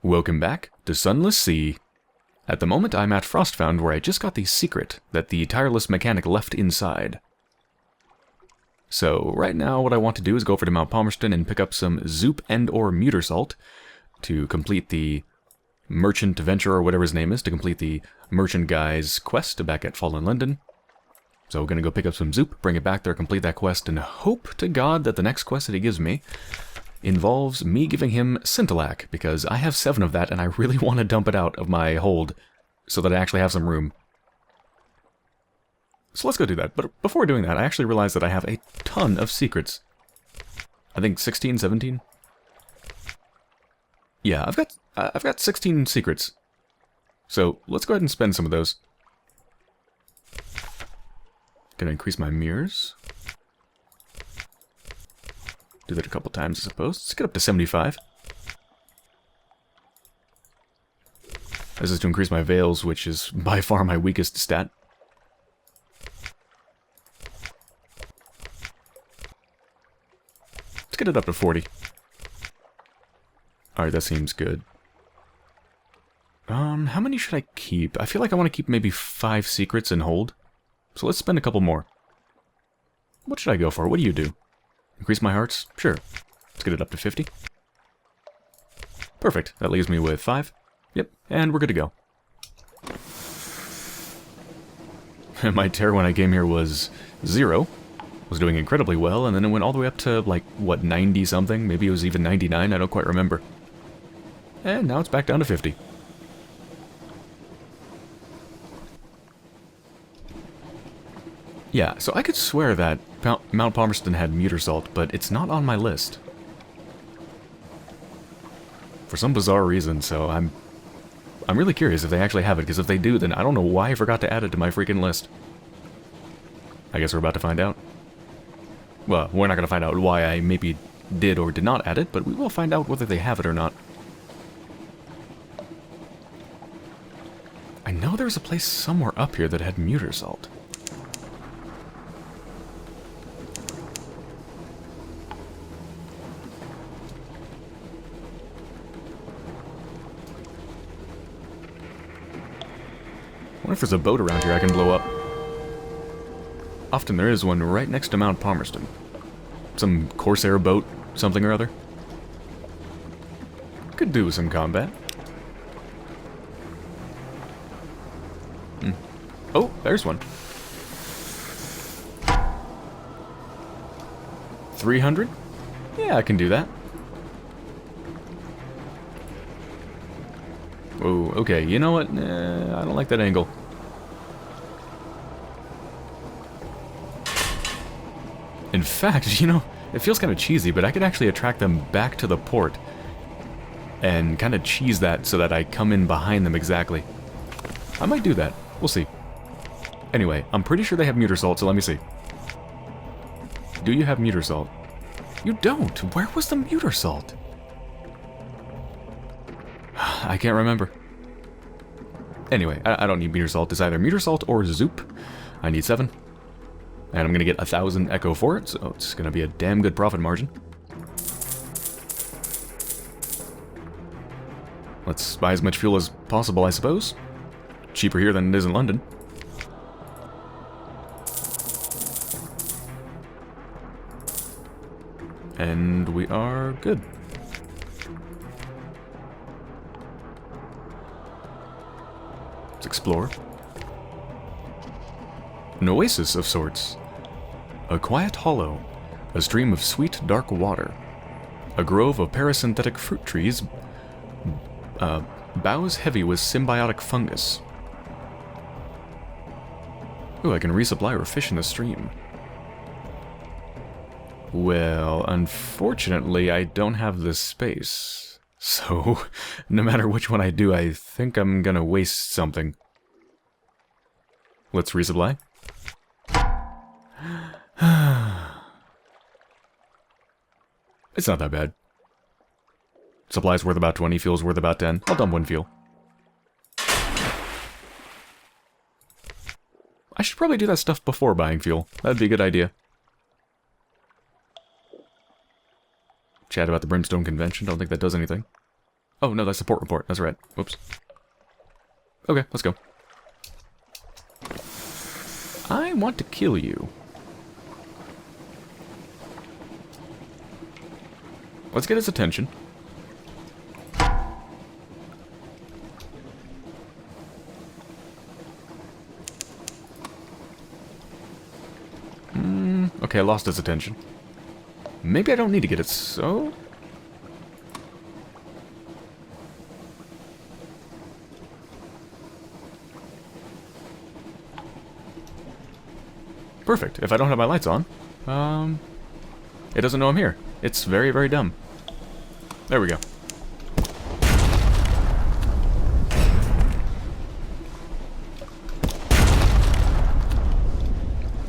Welcome back to Sunless Sea. At the moment I'm at Frostfound, where I just got the secret that the tireless mechanic left inside. So right now what I want to do is go over to Mount Palmerston and pick up some Zoop and or Muter Salt to complete the Merchant Venture, or whatever his name is, to complete the Merchant Guy's quest back at Fallen London. So we're going to go pick up some Zoop, bring it back there, complete that quest, and hope to God that the next quest that he gives me involves me giving him Scintillac, because I have 7 of that and I really want to dump it out of my hold so that I actually have some room. So let's go do that. But before doing that, I actually realized that I have a ton of secrets. I think 16, 17? Yeah, I've got 16 secrets. So let's go ahead and spend some of those. Gonna increase my mirrors. Do that a couple times, I suppose. Let's get up to 75. This is to increase my veils, which is by far my weakest stat. Let's get it up to 40. Alright, that seems good. How many should I keep? I feel like I want to keep maybe 5 secrets and hold. So let's spend a couple more. What should I go for? What do you do? Increase my hearts? Sure. Let's get it up to 50. Perfect. That leaves me with 5. Yep, and we're good to go. My tear when I came here was 0. Was doing incredibly well, and then it went all the way up to, like, what, 90 something? Maybe it was even 99, I don't quite remember. And now it's back down to 50. Yeah, so I could swear that Mount Palmerston had Muter Salt, but it's not on my list. For some bizarre reason, so I'm really curious if they actually have it, because if they do, then I don't know why I forgot to add it to my freaking list. I guess we're about to find out. Well, we're not going to find out why I maybe did or did not add it, but we will find out whether they have it or not. I know there was a place somewhere up here that had Muter Salt. I wonder if there's a boat around here I can blow up. Often there is one right next to Mount Palmerston. Some Corsair boat, something or other. Could do with some combat. Oh, there's one. 300? Yeah, I can do that. Oh, okay, you know what? I don't like that angle. In fact, you know, it feels kind of cheesy, but I could actually attract them back to the port and kind of cheese that so that I come in behind them exactly. I might do that. We'll see. Anyway, I'm pretty sure they have Muter Salt, so let me see. Do you have Muter Salt? You don't! Where was the Muter Salt? I can't remember. Anyway, I don't need Muter Salt. It's either Muter Salt or Zoop. I need 7. And I'm going to get 1,000 Echo for it, so it's going to be a damn good profit margin. Let's buy as much fuel as possible, I suppose. Cheaper here than it is in London. And we are good. Let's explore. An oasis of sorts. A quiet hollow. A stream of sweet, dark water. A grove of parasynthetic fruit trees. Boughs heavy with symbiotic fungus. Ooh, I can resupply or fish in the stream. Well, unfortunately, I don't have the space. So, no matter which one I do, I think I'm gonna waste something. Let's resupply. It's not that bad. Supply's worth about 20, fuel's worth about 10. I'll dump 1 fuel. I should probably do that stuff before buying fuel. That'd be a good idea. Chat about the Brimstone Convention, don't think that does anything. Oh, no, that's the port report. That's right. Whoops. Okay, let's go. I want to kill you. Let's get his attention. Okay, I lost his attention. Maybe I don't need to get it, so... Perfect. If I don't have my lights on, it doesn't know I'm here. It's very, very dumb. There we go.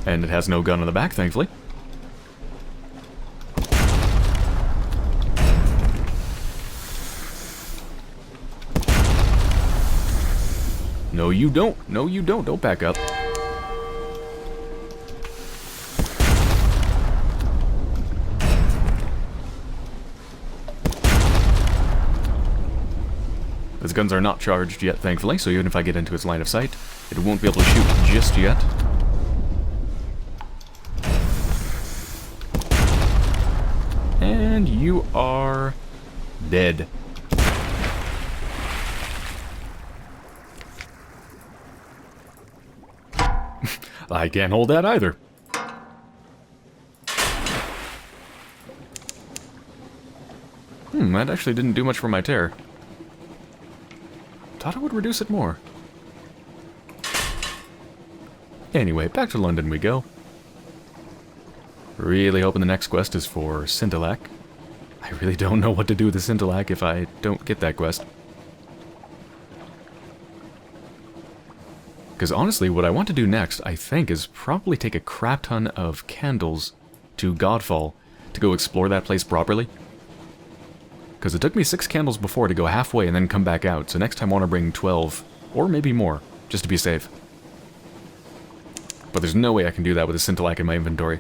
And it has no gun on the back, thankfully. No, you don't. No, you don't. Don't back up. His guns are not charged yet, thankfully, so even if I get into its line of sight, it won't be able to shoot just yet. And you are dead. I can't hold that either. That actually didn't do much for my tear. Thought it would reduce it more. Anyway, back to London we go. Really hoping the next quest is for Scintillack. I really don't know what to do with the Scintillack if I don't get that quest. Because honestly, what I want to do next, I think, is probably take a crap ton of candles to Godfall to go explore that place properly. Because it took me 6 candles before to go halfway and then come back out, so next time I want to bring 12, or maybe more, just to be safe. But there's no way I can do that with a Scintillack in my inventory.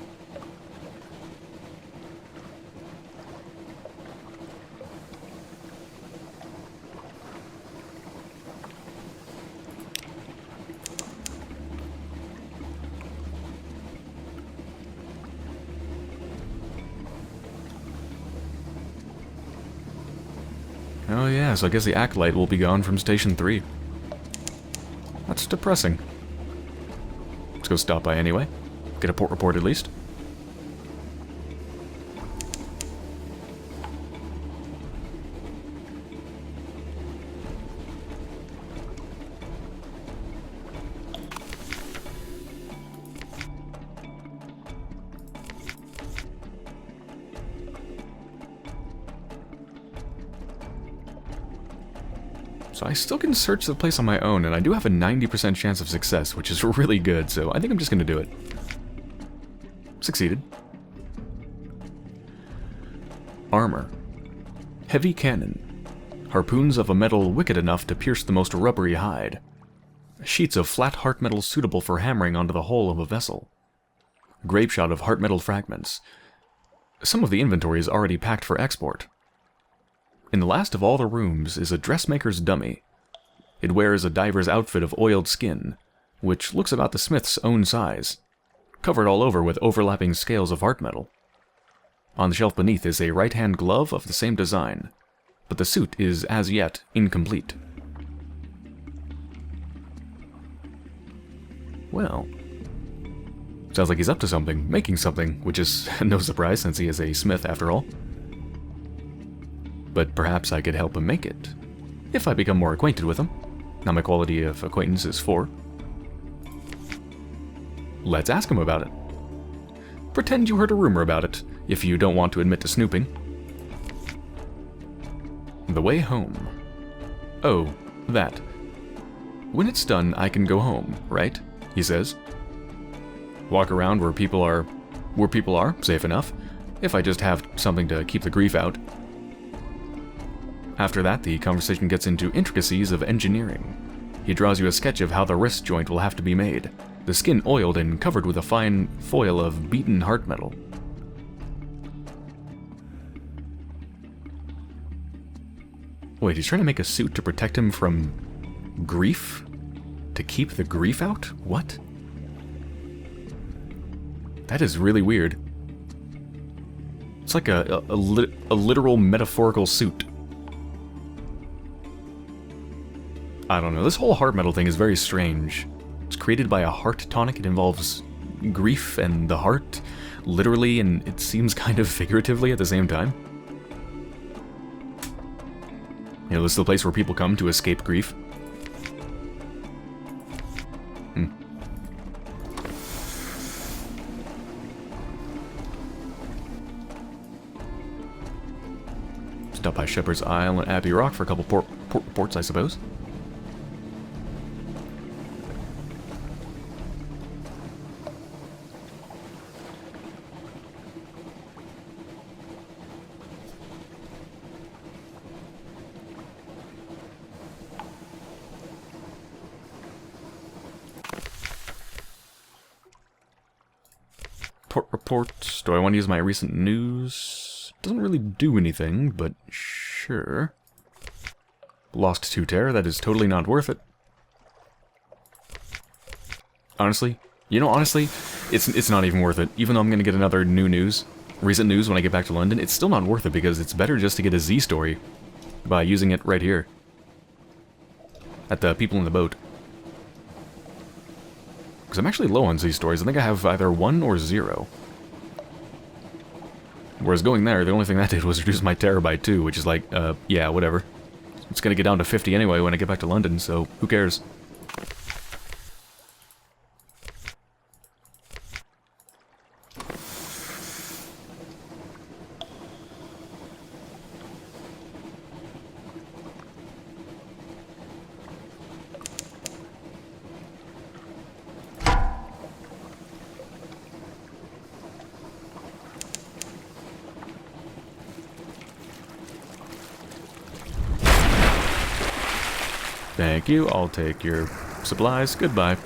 Oh yeah, so I guess the Acolyte will be gone from Station 3. That's depressing. Let's go stop by anyway. Get a port report at least. So I still can search the place on my own, and I do have a 90% chance of success, which is really good, so I think I'm just going to do it. Succeeded. Armor. Heavy cannon. Harpoons of a metal wicked enough to pierce the most rubbery hide. Sheets of flat heart metal suitable for hammering onto the hull of a vessel. Grapeshot of heart metal fragments. Some of the inventory is already packed for export. In the last of all the rooms is a dressmaker's dummy. It wears a diver's outfit of oiled skin, which looks about the smith's own size, covered all over with overlapping scales of heart metal. On the shelf beneath is a right-hand glove of the same design, but the suit is as yet incomplete. Well, sounds like he's up to something, making something, which is no surprise since he is a smith after all. But perhaps I could help him make it, if I become more acquainted with him. Now my quality of acquaintance is 4. Let's ask him about it. Pretend you heard a rumor about it, if you don't want to admit to snooping. The way home. Oh, that. When it's done, I can go home, right? He says. Walk around where people are, safe enough, if I just have something to keep the grief out. After that, the conversation gets into intricacies of engineering. He draws you a sketch of how the wrist joint will have to be made, the skin oiled and covered with a fine foil of beaten heart metal. Wait, he's trying to make a suit to protect him from grief? To keep the grief out? What? That is really weird. It's like a literal metaphorical suit. I don't know. This whole heart metal thing is very strange. It's created by a heart tonic. It involves grief and the heart, literally, and it seems kind of figuratively at the same time. You know, this is the place where people come to escape grief. Stop by Shepherd's Isle and Abbey Rock for a couple port reports, I suppose. Port reports. Do I want to use my recent news? Doesn't really do anything, but sure. Lost 2 Terror, that is totally not worth it. Honestly, it's not even worth it. Even though I'm going to get another recent news when I get back to London, it's still not worth it because it's better just to get a Z story by using it right here. At the people in the boat. Because I'm actually low on Z stories. I think I have either 1 or 0. Whereas going there, the only thing that did was reduce my terabyte too, which is like, yeah, whatever. It's gonna get down to 50 anyway when I get back to London, so who cares? Thank you, I'll take your supplies. Goodbye.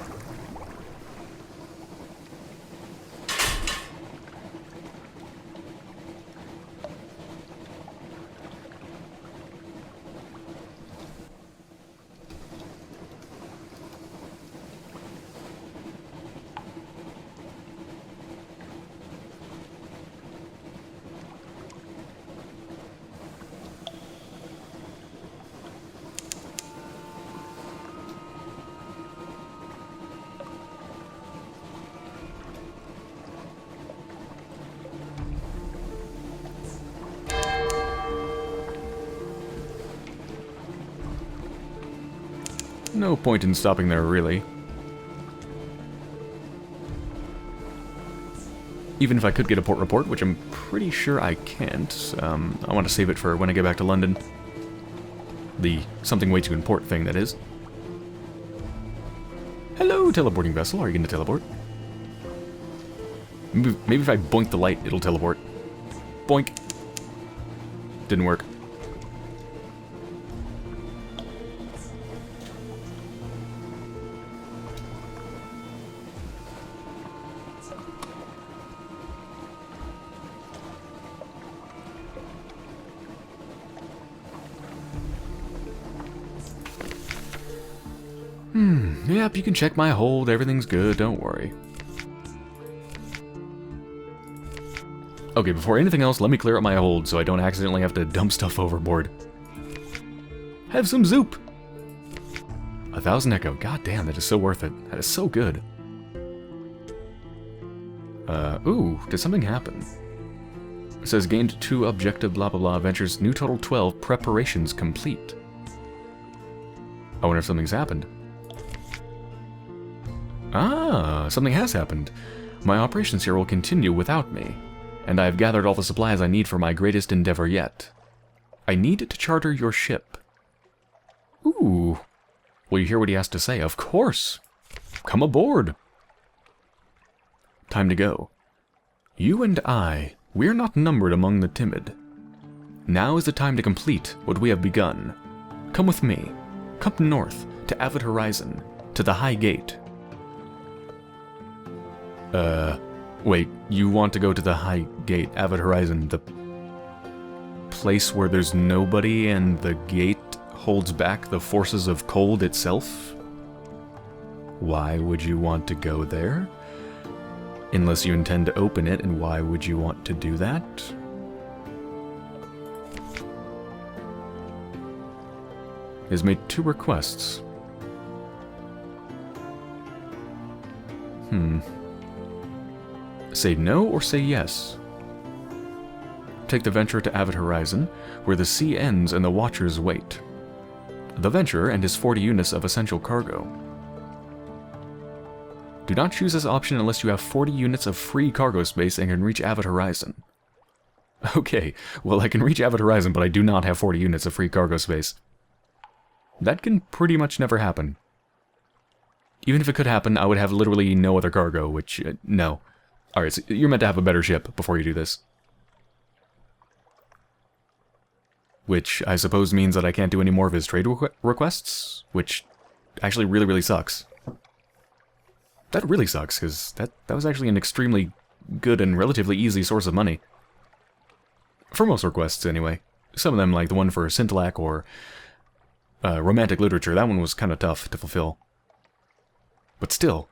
No point in stopping there, really. Even if I could get a port report, which I'm pretty sure I can't. I want to save it for when I get back to London. The something way to import thing, that is. Hello, teleporting vessel. Are you going to teleport? Maybe if I boink the light, it'll teleport. Boink. Didn't work. Yep, you can check my hold. Everything's good. Don't worry. Okay, before anything else, let me clear up my hold so I don't accidentally have to dump stuff overboard. Have some zoop! 1,000 echo. God damn, that is so worth it. That is so good. Ooh, did something happen? It says gained 2 objective blah blah blah adventures, new total 12, preparations complete. I wonder if something's happened. Ah, something has happened. My operations here will continue without me, and I have gathered all the supplies I need for my greatest endeavor yet. I need to charter your ship. Ooh. Will you hear what he has to say? Of course. Come aboard. Time to go. You and I, we're not numbered among the timid. Now is the time to complete what we have begun. Come with me. Come north, to Avid Horizon, to the High Gate. Wait, you want to go to the High Gate, Avid Horizon, the place where there's nobody and the gate holds back the forces of cold itself? Why would you want to go there? Unless you intend to open it, and why would you want to do that? He has made 2 requests. Say no or say yes? Take the Venturer to Avid Horizon, where the sea ends and the Watchers wait. The Venturer and his 40 units of essential cargo. Do not choose this option unless you have 40 units of free cargo space and can reach Avid Horizon. Okay, well I can reach Avid Horizon, but I do not have 40 units of free cargo space. That can pretty much never happen. Even if it could happen, I would have literally no other cargo, which, no. Alright, so you're meant to have a better ship before you do this. Which I suppose means that I can't do any more of his trade requests, which actually really sucks. That really sucks, because that was actually an extremely good and relatively easy source of money. For most requests, anyway. Some of them, like the one for Scintillac or romantic literature, that one was kind of tough to fulfill. But still.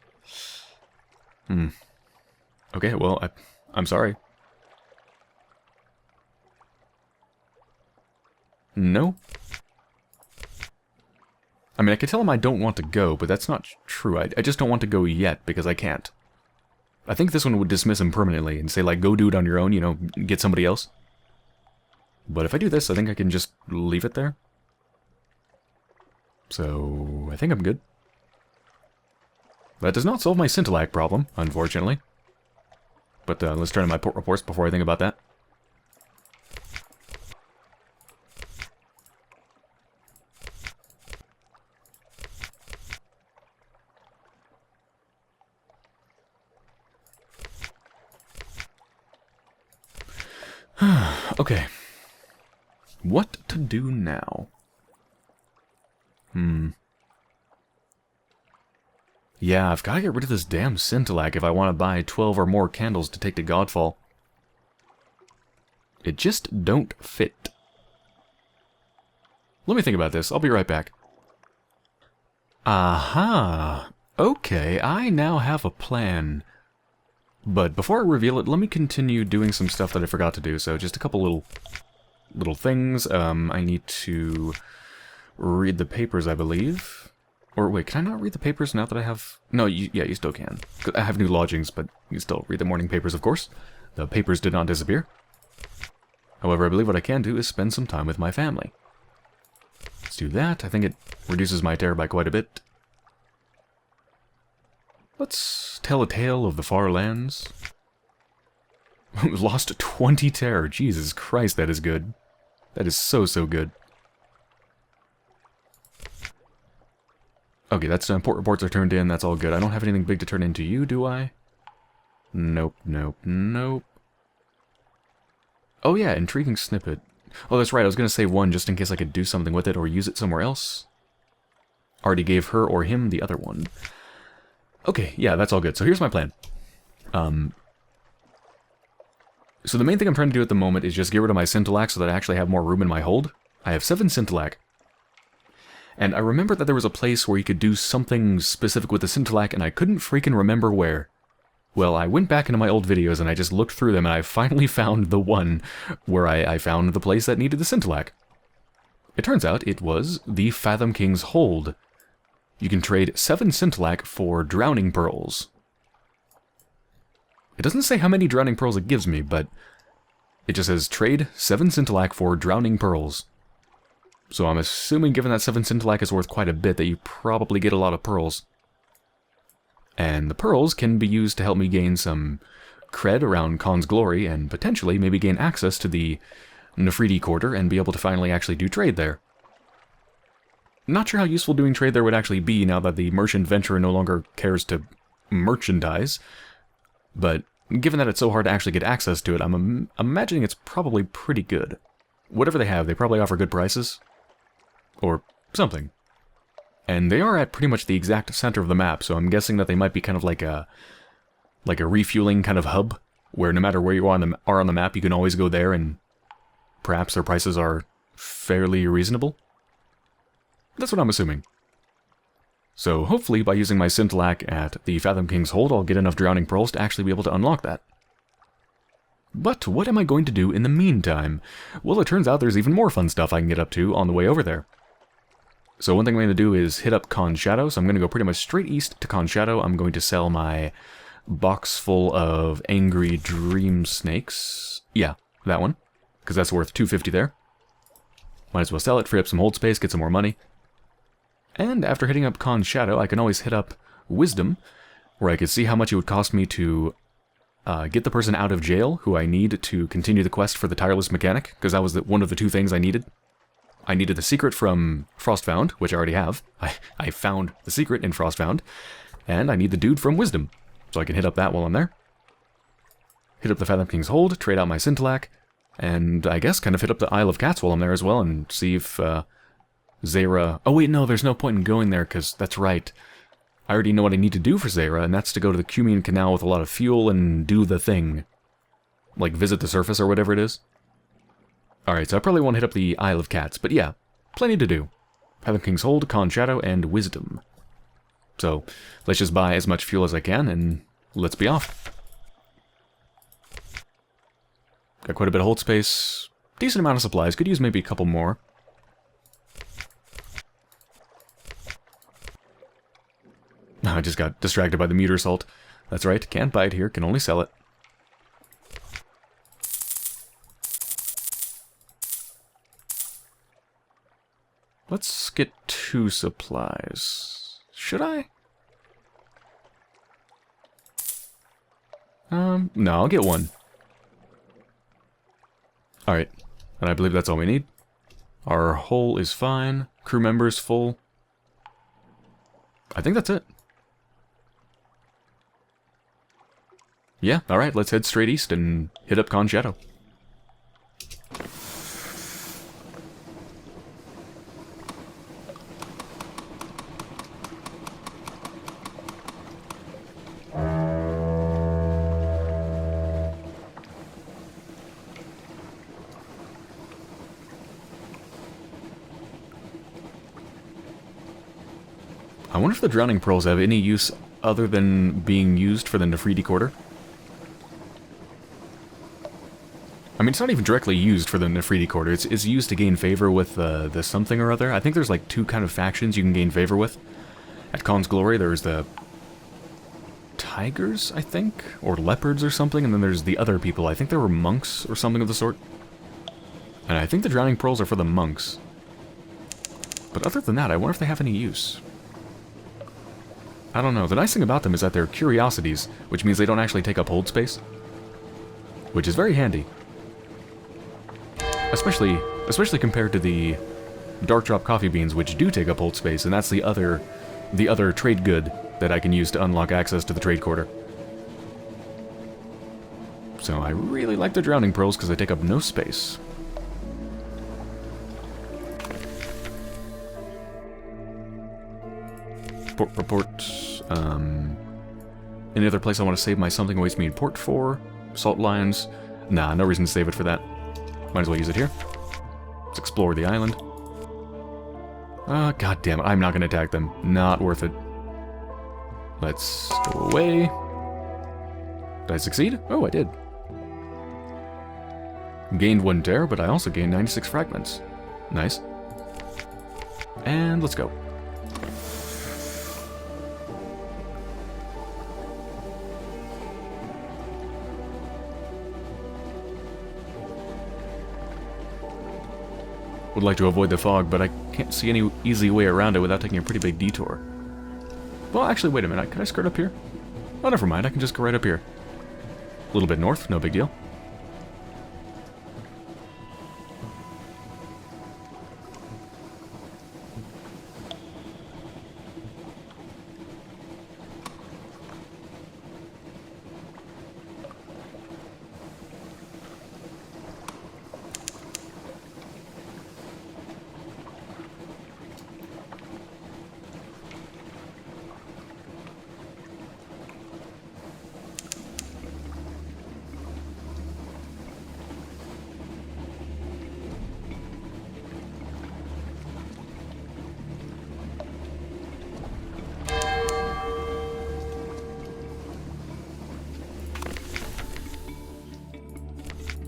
Okay, well, I'm sorry. No? I mean, I could tell him I don't want to go, but that's not true. I just don't want to go yet, because I can't. I think this one would dismiss him permanently and say, like, go do it on your own, you know, get somebody else. But if I do this, I think I can just leave it there. So, I think I'm good. That does not solve my Scintillac problem, unfortunately. But let's turn to my port reports before I think about that. Okay. What to do now? Yeah, I've got to get rid of this damn Scintillac if I want to buy 12 or more candles to take to Godfall. It just don't fit. Let me think about this. I'll be right back. Aha! Okay, I now have a plan. But before I reveal it, let me continue doing some stuff that I forgot to do. So just a couple little things. I need to read the papers, I believe. Or wait, can I not read the papers now that I have... No, yeah, you still can. I have new lodgings, but you can still read the morning papers, of course. The papers did not disappear. However, I believe what I can do is spend some time with my family. Let's do that. I think it reduces my terror by quite a bit. Let's tell a tale of the far lands. Lost 20 terror. Jesus Christ, that is good. That is so good. Okay, that's done. Port reports are turned in. That's all good. I don't have anything big to turn into you, do I? Nope. Oh yeah, intriguing snippet. Oh, that's right. I was going to say one just in case I could do something with it or use it somewhere else. Already gave her or him the other one. Okay, yeah, that's all good. So here's my plan. So the main thing I'm trying to do at the moment is just get rid of my Scintillac so that I actually have more room in my hold. I have 7 Scintillac. And I remember that there was a place where you could do something specific with the Scintillac, and I couldn't freaking remember where. Well, I went back into my old videos and I just looked through them, and I finally found the one where I found the place that needed the Scintillac. It turns out it was the Fathomking's hold. You can trade 7 Scintillac for drowning pearls. It doesn't say how many drowning pearls it gives me, but it just says trade 7 Scintillac for drowning pearls. So I'm assuming, given that 7 Scintillac is worth quite a bit, that you probably get a lot of pearls. And the pearls can be used to help me gain some cred around Khan's Glory, and potentially maybe gain access to the Nefriti Quarter and be able to finally actually do trade there. Not sure how useful doing trade there would actually be now that the merchant venturer no longer cares to merchandise, but given that it's so hard to actually get access to it, I'm imagining it's probably pretty good. Whatever they have, they probably offer good prices. Or something. And they are at pretty much the exact center of the map, so I'm guessing that they might be kind of like a refueling kind of hub, where no matter where you are on the map, you can always go there and perhaps their prices are fairly reasonable. That's what I'm assuming. So hopefully by using my Scintillac at the Fathomking's hold, I'll get enough Drowning Pearls to actually be able to unlock that. But what am I going to do in the meantime? Well, it turns out there's even more fun stuff I can get up to on the way over there. So one thing I'm going to do is hit up Con Shadow, so I'm going to go pretty much straight east to Con Shadow. I'm going to sell my box full of Angry Dream Snakes. Yeah, that one, because that's worth $250 there. Might as well sell it, free up some hold space, get some more money. And after hitting up Con Shadow, I can always hit up Wisdom, where I could see how much it would cost me to get the person out of jail who I need to continue the quest for the Tireless Mechanic, because that was one of the two things I needed. I needed the secret from Frostbound, which I already have. I found the secret in Frostbound. And I need the dude from Wisdom, so I can hit up that while I'm there. Hit up the Fathomking's hold, trade out my Scintillac, and I guess kind of hit up the Isle of Cats while I'm there as well, and see if Zera... Oh wait, no, there's no point in going there, because that's right. I already know what I need to do for Zera, and that's to go to the Cumian Canal with a lot of fuel and do the thing. Like, visit the surface or whatever it is. Alright, so I probably won't hit up the Isle of Cats, but yeah, plenty to do. Fathomking's hold, Con Shadow, and Wisdom. So, let's just buy as much fuel as I can, and let's be off. Got quite a bit of hold space, decent amount of supplies, could use maybe a couple more. I just got distracted by the meteor salt. That's right, can't buy it here, can only sell it. Let's get 2 supplies. Should I? No, I'll get 1. Alright, and I believe that's all we need. Our hull is fine, crew members full. I think that's it. Yeah, alright, let's head straight east and hit up Con Shadow. I wonder if the Drowning Pearls have any use other than being used for the Nefertiti Quarter. I mean, it's not even directly used for the Nefertiti Quarter. It's used to gain favor with the something or other. I think there's like 2 kind of factions you can gain favor with. At Khan's Glory, there's the Tigers, I think? Or Leopards or something, and then there's the other people. I think there were monks or something of the sort. And I think the Drowning Pearls are for the monks. But other than that, I wonder if they have any use. I don't know. The nice thing about them is that they're curiosities, which means they don't actually take up hold space. Which is very handy. Especially compared to the Dark Drop coffee beans, which do take up hold space, and that's the other trade good that I can use to unlock access to the trade quarter. So I really like the Drowning Pearls because they take up no space. Port report. Any other place I want to save my something awaits me in port for? Salt lines? Nah, no reason to save it for that. Might as well use it here. Let's explore the island. God damn it, I'm not going to attack them. Not worth it. Let's go away. Did I succeed? Oh, I did. Gained 1 tear, but I also gained 96 fragments. Nice. And let's go. Would like to avoid the fog, but I can't see any easy way around it without taking a pretty big detour. Well, actually, wait a minute. Can I skirt up here? Oh, never mind. I can just go right up here. A little bit north, no big deal.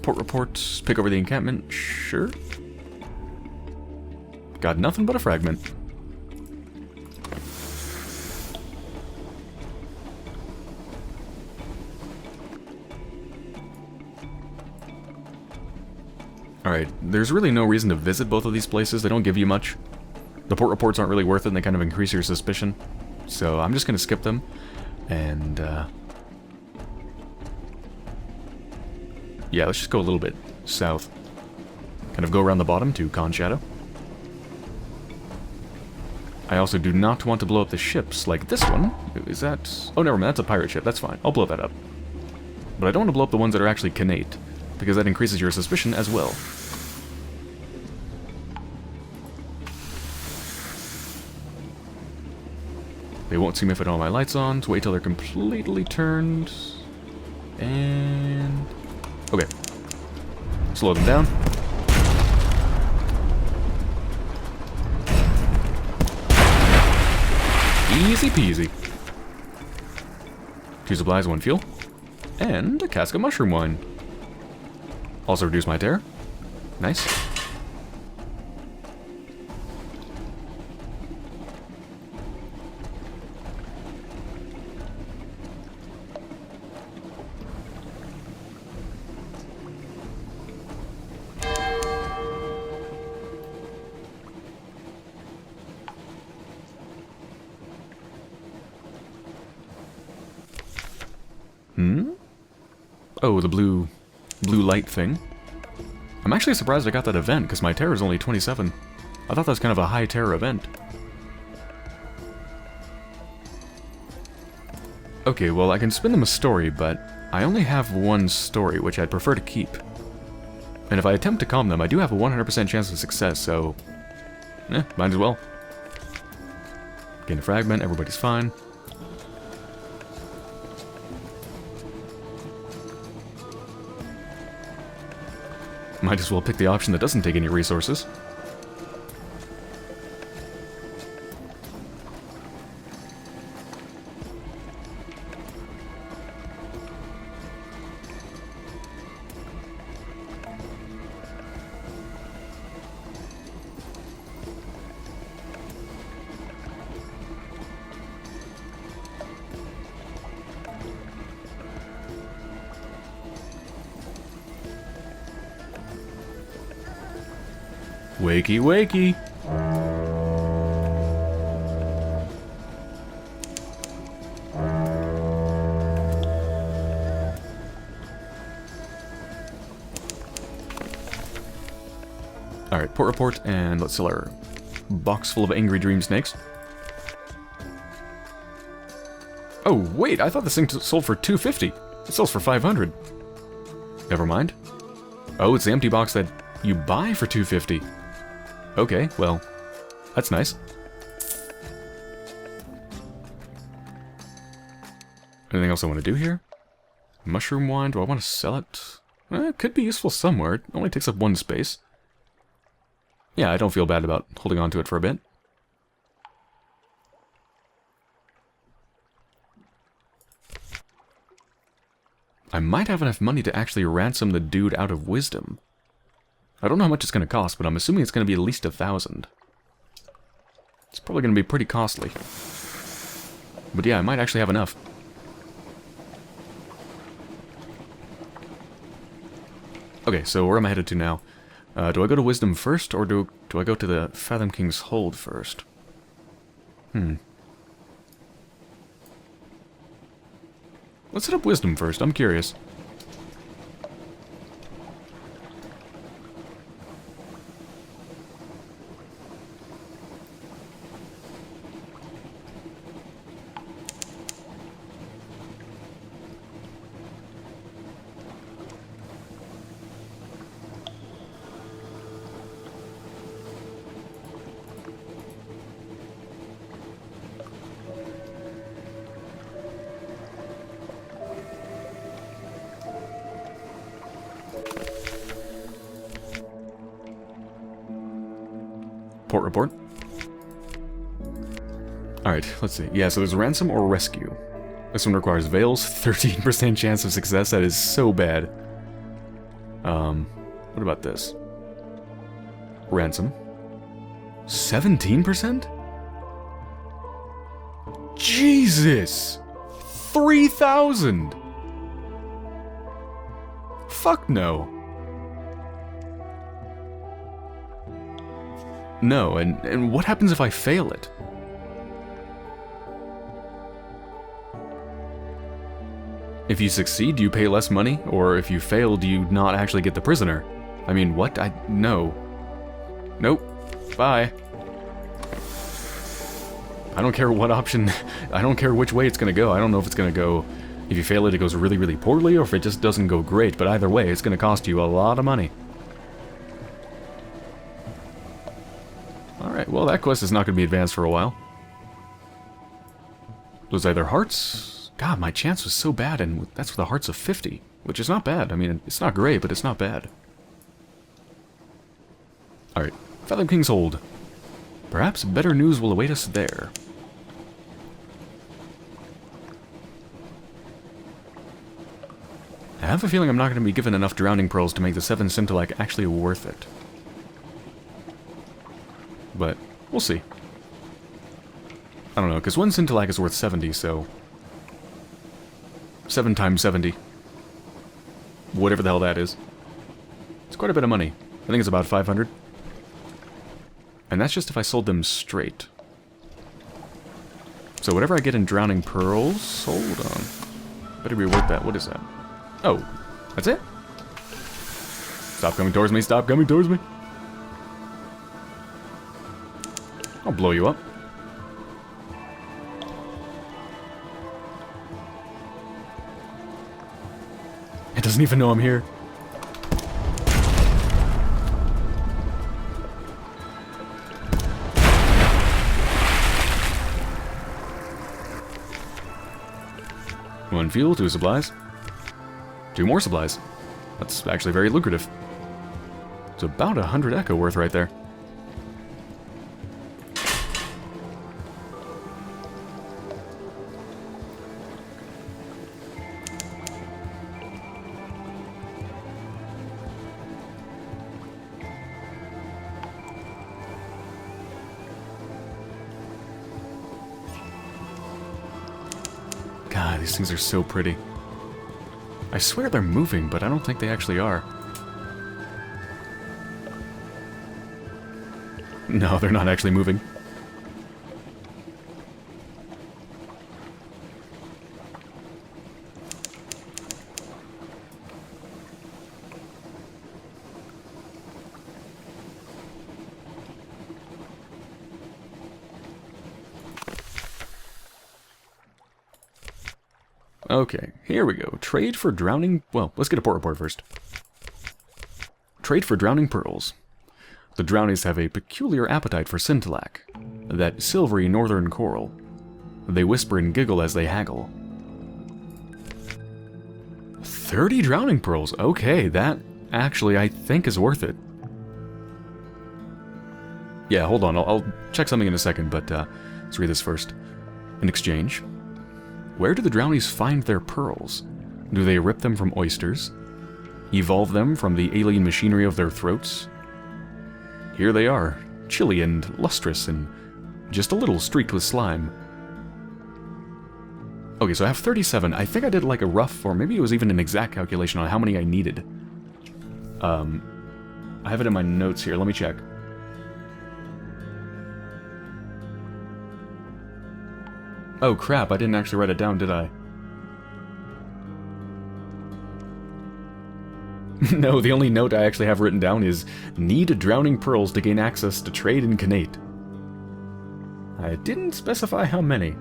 Port reports, pick over the encampment, sure. Got nothing but a fragment. Alright, there's really no reason to visit both of these places. They don't give you much. The port reports aren't really worth it, and they kind of increase your suspicion. So I'm just going to skip them. And, yeah, let's just go a little bit south. Kind of go around the bottom to Con Shadow. I also do not want to blow up the ships, like this one. Is that... Oh, never mind, that's a pirate ship. That's fine. I'll blow that up. But I don't want to blow up the ones that are actually Chelonate, because that increases your suspicion as well. They won't see me if I don't have my lights on, so wait till they're completely turned. And... okay. Slow them down. Easy peasy. 2 supplies, 1 fuel. And a cask of mushroom wine. Also reduce my terror. Nice. Oh, the blue light thing. I'm actually surprised I got that event, because my terror is only 27. I thought that was kind of a high terror event. Okay, well, I can spin them a story, but I only have 1 story, which I'd prefer to keep. And if I attempt to calm them, I do have a 100% chance of success, so... might as well. Gain a fragment, everybody's fine. Might as well pick the option that doesn't take any resources. Wakey, wakey! Alright, port report, and let's sell our box full of angry dream snakes. Oh, wait, I thought this thing sold for $250. It sells for $500. Never mind. Oh, it's the empty box that you buy for $250. Okay, well, that's nice. Anything else I want to do here? Mushroom wine, do I want to sell it? It could be useful somewhere. It only takes up 1 space. Yeah, I don't feel bad about holding on to it for a bit. I might have enough money to actually ransom the dude out of wisdom. I don't know how much it's going to cost, but I'm assuming it's going to be at least 1,000. It's probably going to be pretty costly. But yeah, I might actually have enough. Okay, so where am I headed to now? Do I go to Wisdom first, or do I go to the Fathomking's Hold first? Let's hit up Wisdom first, I'm curious. Port report. Alright, let's see. Yeah, so there's ransom or rescue. This one requires Veils, 13% chance of success. That is so bad. What about this? Ransom. 17%? Jesus! 3,000! Fuck no. No, and what happens if I fail it? If you succeed, do you pay less money? Or if you fail, do you not actually get the prisoner? I mean, what? No. Nope. Bye. I don't care what option, I don't care which way it's gonna go. I don't know if it's gonna go, if you fail it, it goes really, really poorly, or if it just doesn't go great, but either way, it's gonna cost you a lot of money. Alright, well, that quest is not gonna be advanced for a while. Those either hearts? God, my chance was so bad, and that's with the hearts of 50, which is not bad. I mean, it's not great, but it's not bad. Alright, Fathomking's Hold. Perhaps better news will await us there. I have a feeling I'm not going to be given enough drowning pearls to make the 7 Scintillate actually worth it. But, we'll see. I don't know, because 1 Scintillate is worth 70, so... 7 times 70. Whatever the hell that is. It's quite a bit of money. I think it's about 500. And that's just if I sold them straight. So whatever I get in drowning pearls... Hold on. Better be worth that. What is that? Oh, that's it? Stop coming towards me, stop coming towards me. I'll blow you up. It doesn't even know I'm here. One fuel, 2 supplies. 2 more supplies. That's actually very lucrative. It's about 100 echo worth right there. God, these things are so pretty. I swear they're moving, but I don't think they actually are. No, they're not actually moving. Okay, here we go. Trade for drowning... Well, let's get a port report first. Trade for drowning pearls. The drownies have a peculiar appetite for Scintillate, that silvery northern coral. They whisper and giggle as they haggle. 30 drowning pearls. Okay, that actually I think is worth it. Yeah, hold on. I'll check something in a second, but let's read this first. In exchange... Where do the drownies find their pearls? Do they rip them from oysters? Evolve them from the alien machinery of their throats? Here they are, chilly and lustrous and just a little streaked with slime. Okay, so I have 37. I think I did like a rough, or maybe it was even an exact calculation on how many I needed. I have it in my notes here. Let me check. Oh crap, I didn't actually write it down, did I? No, the only note I actually have written down is, need drowning pearls to gain access to trade in Chelonate. I didn't specify how many.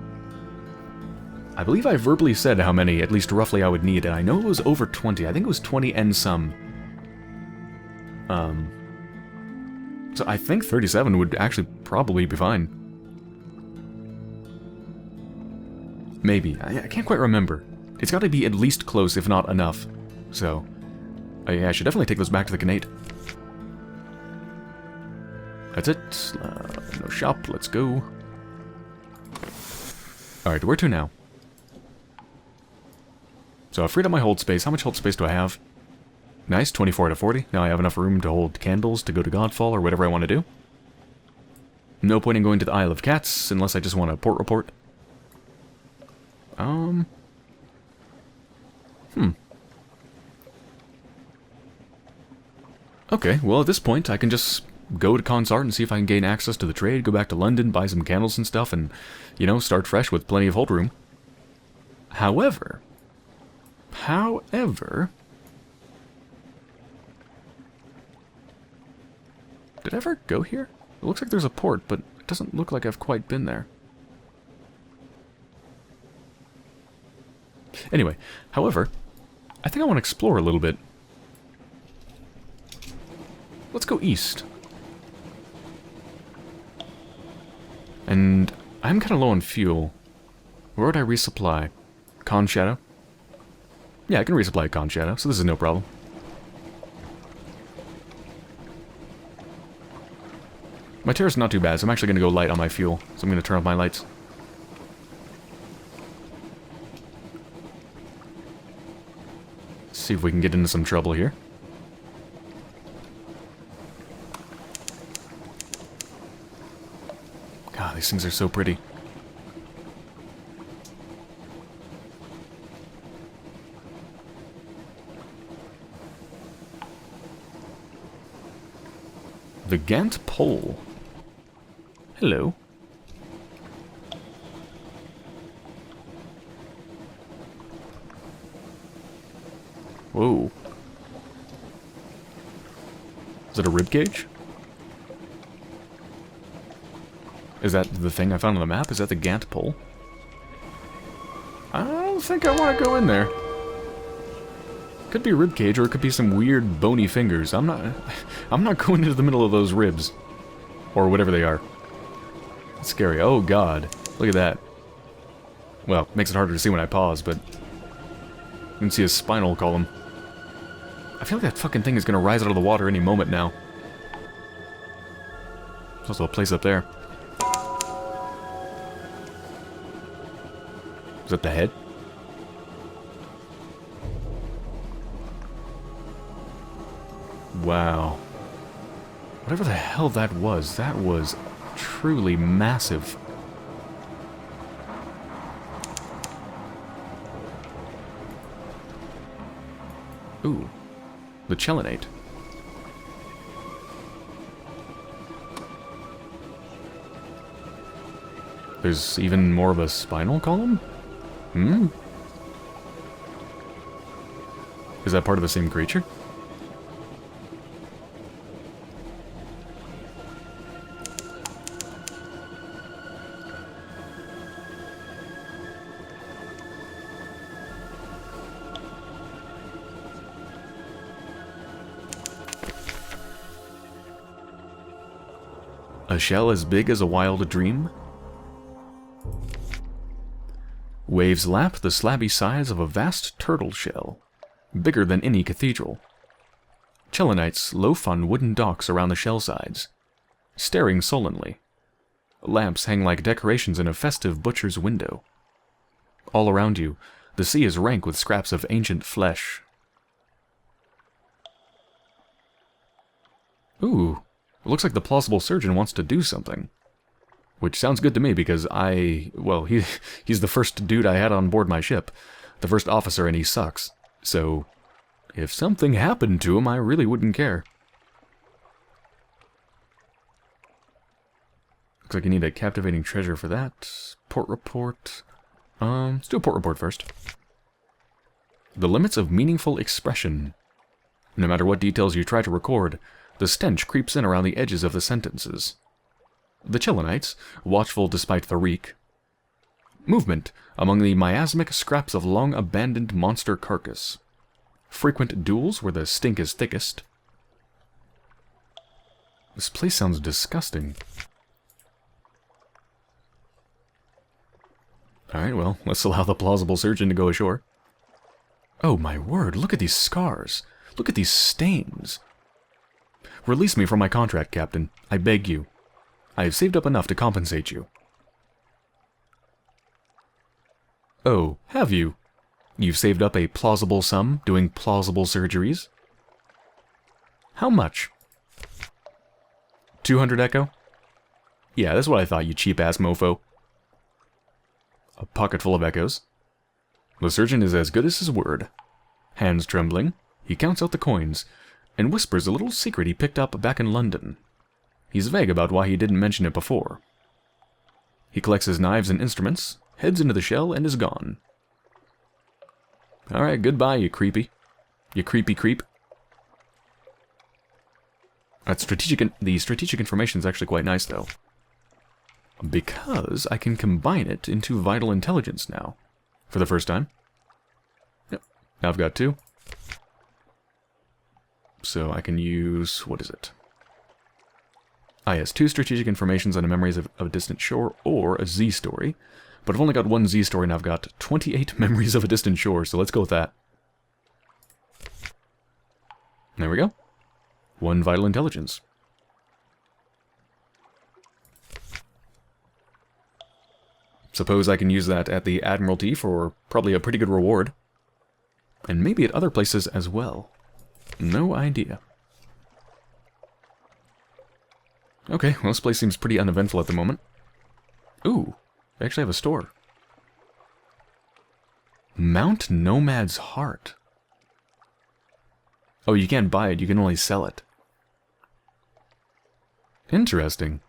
I believe I verbally said how many, at least roughly, I would need, and I know it was over 20. I think it was 20 and some. So I think 37 would actually probably be fine. Maybe. I can't quite remember. It's got to be at least close, if not enough. So, I should definitely take those back to the Chelonate. That's it. No shop. Let's go. Alright, where to now? So I freed up my hold space. How much hold space do I have? Nice, 24 out of 40. Now I have enough room to hold candles to go to Godfall or whatever I want to do. No point in going to the Isle of Cats unless I just want a port report. Okay, well at this point I can just go to Consart and see if I can gain access to the trade, go back to London, buy some candles and stuff, and, you know, start fresh with plenty of hold room. However... Did I ever go here? It looks like there's a port, but it doesn't look like I've quite been there. Anyway, however, I think I want to explore a little bit. Let's go east. And I'm kind of low on fuel. Where would I resupply? Con Shadow? Yeah, I can resupply Con Shadow, so this is no problem. My terrace is not too bad, so I'm actually going to go light on my fuel. So I'm going to turn off my lights. See if we can get into some trouble here. God, these things are so pretty. The Gant Pole. Hello. Whoa. Is it a ribcage? Is that the thing I found on the map? Is that the Gant Pole? I don't think I want to go in there. Could be a ribcage, or it could be some weird bony fingers. I'm not going into the middle of those ribs. Or whatever they are. It's scary. Oh god. Look at that. Well, makes it harder to see when I pause, but you can see a spinal column. I feel like that fucking thing is gonna rise out of the water any moment now. There's also a place up there. Is that the head? Wow. Whatever the hell that was truly massive. Ooh. The Chelonate. There's even more of a spinal column? Hmm? Is that part of the same creature? A shell as big as a wild dream? Waves lap the slabby sides of a vast turtle shell, bigger than any cathedral. Chelonates loaf on wooden docks around the shell sides, staring sullenly. Lamps hang like decorations in a festive butcher's window. All around you, the sea is rank with scraps of ancient flesh. Ooh. It looks like the plausible surgeon wants to do something. Which sounds good to me because well, he's the first dude I had on board my ship. The first officer, and he sucks. So, if something happened to him, I really wouldn't care. Looks like you need a captivating treasure for that. Port report. Let's do a port report first. The limits of meaningful expression. No matter what details you try to record, the stench creeps in around the edges of the sentences. The Chelonates, watchful despite the reek. Movement among the miasmic scraps of long-abandoned monster carcass. Frequent duels where the stink is thickest. This place sounds disgusting. Alright, well, let's allow the plausible surgeon to go ashore. Oh my word, look at these scars. Look at these stains. Release me from my contract, Captain. I beg you. I have saved up enough to compensate you. Oh, have you? You've saved up a plausible sum doing plausible surgeries? How much? 200 echo? Yeah, that's what I thought, you cheap-ass mofo. A pocket full of echoes. The surgeon is as good as his word. Hands trembling, he counts out the coins, and whispers a little secret he picked up back in London. He's vague about why he didn't mention it before. He collects his knives and instruments, heads into the shell, and is gone. Alright, goodbye, you creepy. You creepy creep. The strategic information is actually quite nice, though. Because I can combine it into vital intelligence now. For the first time. Yep. Now I've got 2. So I can use... what is it? Ah, yes, 2 strategic informations on a memories of a distant shore, or a Z story. But I've only got 1 Z story, and I've got 28 memories of a distant shore, so let's go with that. There we go. 1 vital intelligence. Suppose I can use that at the Admiralty for probably a pretty good reward. And maybe at other places as well. No idea. Okay, well, this place seems pretty uneventful at the moment. Ooh, they actually have a store. Mount Nomad's Heart. Oh, you can't buy it, you can only sell it. Interesting.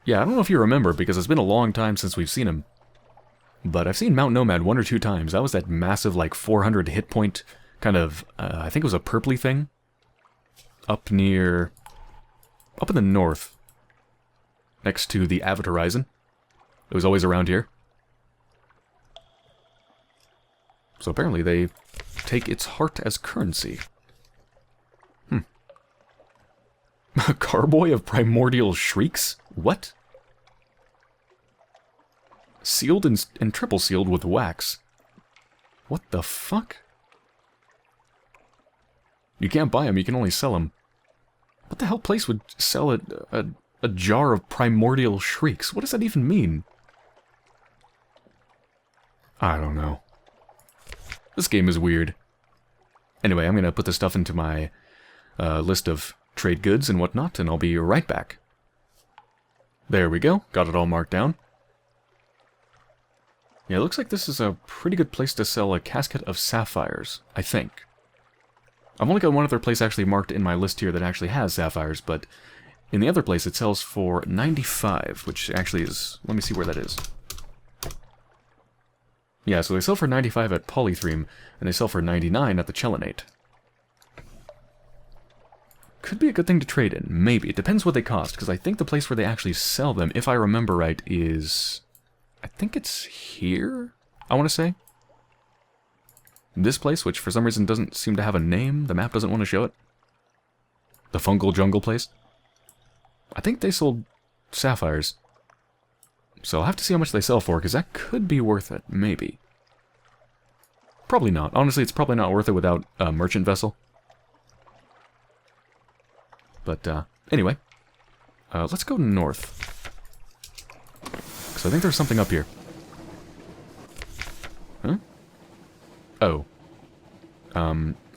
Yeah, I don't know if you remember, because it's been a long time since we've seen him. But I've seen Mount Nomad 1 or 2 times. That was that massive, like, 400 hit point kind of, I think it was a purpley thing. Up in the north. Next to the Avid Horizon. It was always around here. So apparently they take its heart as currency. A carboy of primordial shrieks? What? Sealed and triple sealed with wax. What the fuck? You can't buy them, you can only sell them. What the hell place would sell a jar of primordial shrieks? What does that even mean? I don't know. This game is weird. Anyway, I'm gonna put this stuff into my list of trade goods and whatnot, and I'll be right back. There we go, got it all marked down. Yeah, it looks like this is a pretty good place to sell a casket of sapphires, I think. I've only got one other place actually marked in my list here that actually has sapphires, but in the other place it sells for 95, which actually is... let me see where that is. Yeah, so they sell for 95 at Polythreme, and they sell for 99 at the Chelonate. Could be a good thing to trade in, maybe. It depends what they cost, because I think the place where they actually sell them, if I remember right, is... I think it's here, I want to say. This place, which for some reason doesn't seem to have a name. The map doesn't want to show it. The Fungal Jungle place. I think they sold sapphires. So I'll have to see how much they sell for, because that could be worth it, maybe. Probably not. Honestly, it's probably not worth it without a merchant vessel. But, anyway. Let's go north. Because I think there's something up here. Huh? Oh.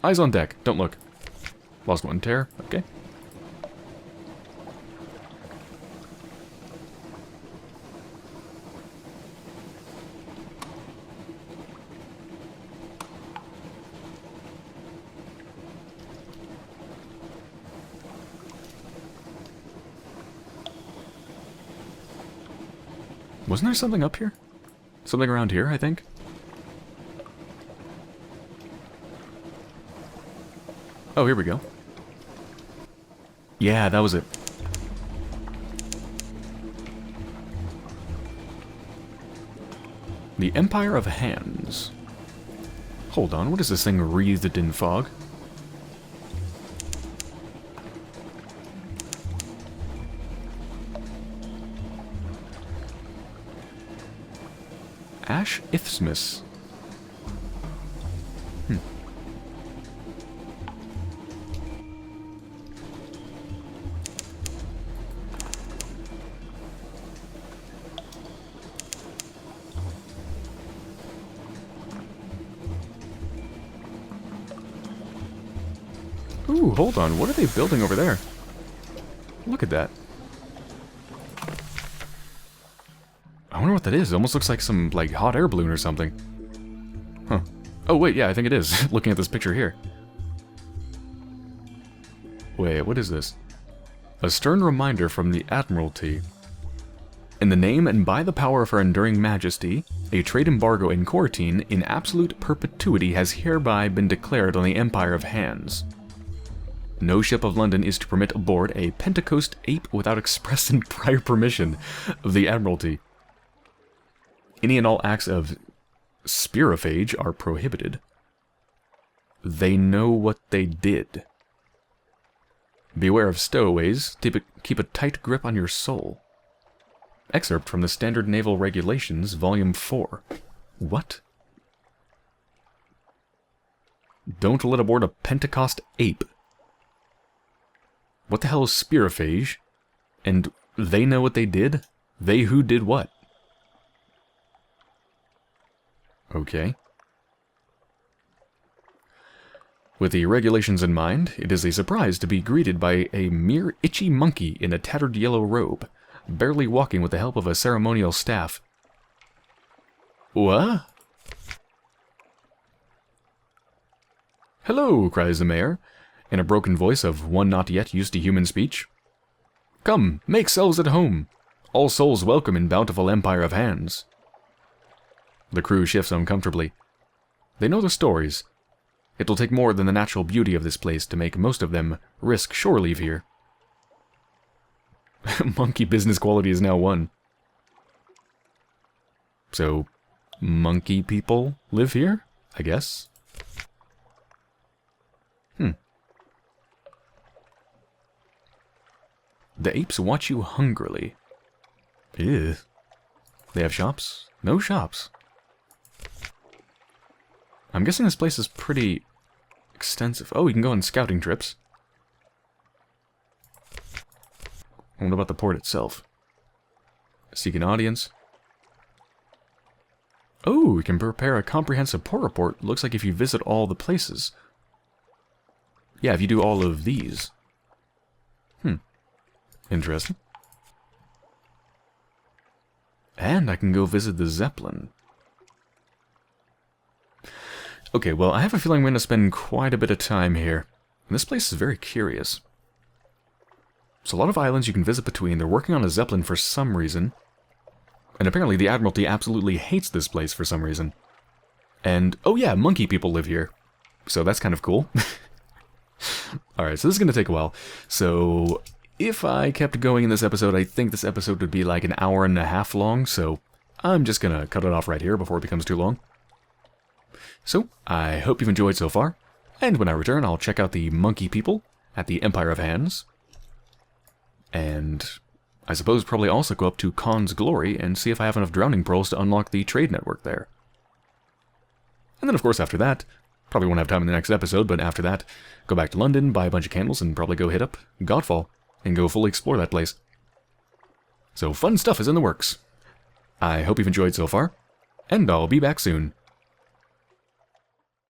Eyes on deck. Don't look. Lost one tear. Okay. Wasn't there something up here? Something around here, I think? Oh, here we go. Yeah, that was it. The Empire of Hands. Hold on, what is this thing wreathed in fog? Ash Isthmus. Ooh, hold on. What are they building over there? Look at that. I wonder what that is. It almost looks like some, like, hot air balloon or something. Huh. Oh, wait, yeah, I think it is. Looking at this picture here. Wait, what is this? A stern reminder from the Admiralty. In the name and by the power of her enduring majesty, a trade embargo in quarantine in absolute perpetuity has hereby been declared on the Empire of Hands. No ship of London is to permit aboard a Pentecost ape without express and prior permission of the Admiralty. Any and all acts of spirophage are prohibited. They know what they did. Beware of stowaways. Keep a tight grip on your soul. Excerpt from the Standard Naval Regulations, Volume 4. What? Don't let aboard a Pentecost ape. What the hell is spirophage? And they know what they did? They who did what? Okay. With the regulations in mind, it is a surprise to be greeted by a mere itchy monkey in a tattered yellow robe, barely walking with the help of a ceremonial staff. What? Hello, cries the mayor, in a broken voice of one not yet used to human speech. Come, make selves at home. All souls welcome in bountiful Empire of Hands. The crew shifts uncomfortably. They know the stories. It will take more than the natural beauty of this place to make most of them risk shore leave here. Monkey business quality is now 1. So, monkey people live here, I guess? The apes watch you hungrily. Ew. They have shops? No shops. I'm guessing this place is pretty extensive. Oh, you can go on scouting trips. What about the port itself? Seek an audience. Oh, we can prepare a comprehensive port report. Looks like if you visit all the places. Yeah, if you do all of these. Interesting. And I can go visit the Zeppelin. Okay, well, I have a feeling I'm going to spend quite a bit of time here. And this place is very curious. So a lot of islands you can visit between. They're working on a Zeppelin for some reason. And apparently the Admiralty absolutely hates this place for some reason. And, oh yeah, monkey people live here. So that's kind of cool. Alright, so this is going to take a while. So, if I kept going in this episode, I think this episode would be like an hour and a half long. So, I'm just going to cut it off right here before it becomes too long. So, I hope you've enjoyed so far. And when I return, I'll check out the monkey people at the Empire of Hands. And I suppose probably also go up to Khan's Glory and see if I have enough drowning pearls to unlock the trade network there. And then of course after that, probably won't have time in the next episode, but after that, go back to London, buy a bunch of candles, and probably go hit up Godfall and go fully explore that place. So fun stuff is in the works. I hope you've enjoyed so far, and I'll be back soon.